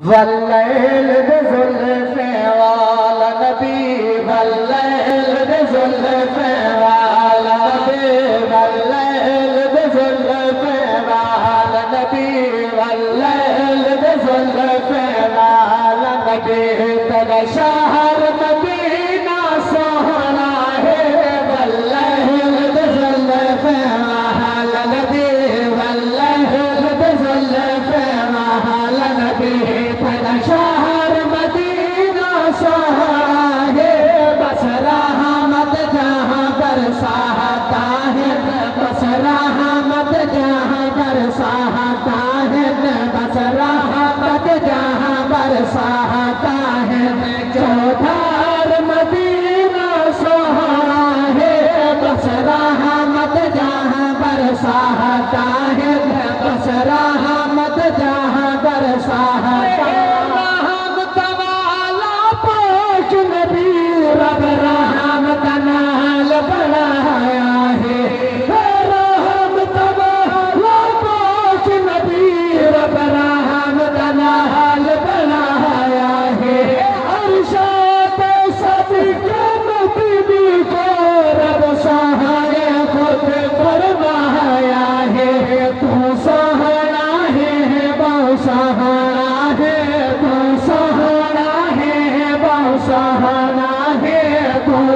واللیل بزلف والا نبی واللیل بزلف والا نبی واللیل بزلف والا نبی واللیل بزلف والا نبی تیرا شہر مدینہ سوہنا ہے واللیل بزلف والا نبی واللیل بزلف والا نبی شہر مدینہ سہا ہے بس رحمت جہاں برساتا ہے بس رحمت جہاں برساتا ہے بس رحمت جہاں برساتا ہے چودھار مدینہ سہا ہے بس رحمت جہاں برساتا ہے بس رحمت جہاں برساتا ہے رب رحمت نال بنایا ہے رحمت والا پاک نبی رب رحمت نال بنایا ہے ارشاد سب کے نبی کو رب سہائے خود فرمایا ہے تو سہنا ہے بہت سہنا ہے تو سہنا ہے بہت سہنا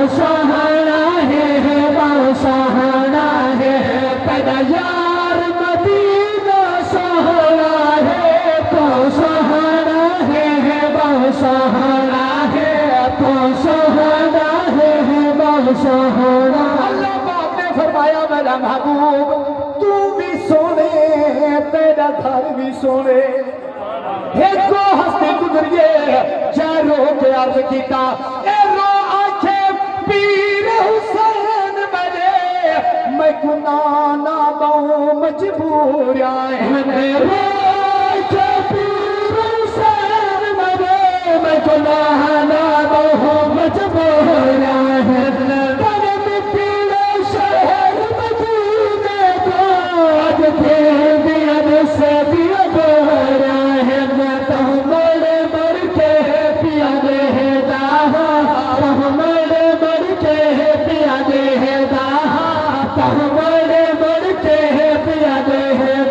سہنا ہے بہت سہنا ہے پیدا یار مدینہ سہنا ہے تو سہنا ہے بہت سہنا ہے تو سہنا ہے بہت سہنا اللہ پاک نے فرمایا میرا محبوب تو بھی سونے تیرا گھر بھی سونے ایک کو ہستے گزریے چاروں کے عرض کیتا اے رو پیر حسین بنے میں گناہ نہ بہوں مجبور آئے پیر حسین بنے میں گناہ نہ بہوں مجبور آئے کرم پیڑے شہر مدینے کو آج پھر دیاد سے دیا دور آئے میں تو بڑے بڑھ کے پیادے ہیں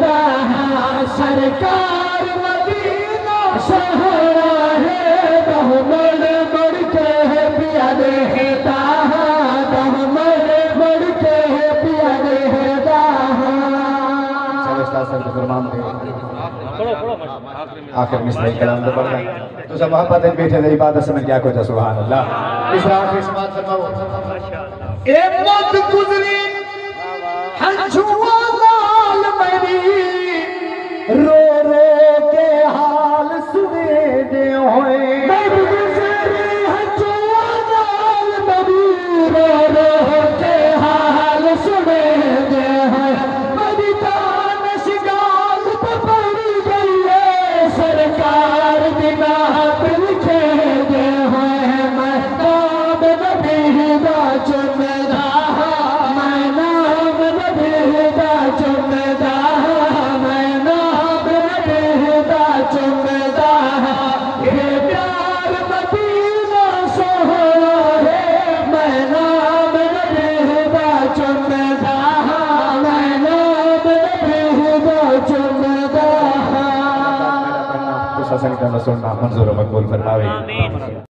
داہا سرکار مدینہ سہرا ہے بہو بڑے بڑھ کے پیادے ہیں داہا بہو بڑے بڑھ کے پیادے ہیں داہا چلو استاد صاحب کے فرمان دے آخر مصرعی کلام تو پڑھنا تو سب محبت بیٹھے دے عبادت سمجھ کیا کوئی سبحان اللہ اس راہ کی سماعت فرماؤ اے موت گزری ہنچوا نال میری رو رو کے حال سنے دے ہوئے موت گزری ہنچوا نال میری رو رو کے حال سنے دے ہوئے میری تان شگال پپڑ گئی ہے سرکار بنا پل کے دے ہوئے میں نام نبی دا چمدہ میں نام نبی دا چمدہ میں نام نبی دا چمدہ یہ پیار مدینہ سہرا ہے میں نام نبی دا چمدہ میں نام نبی دا چمدہ تو سسنگ کا مسئلہ منظور و مقبول فرماوے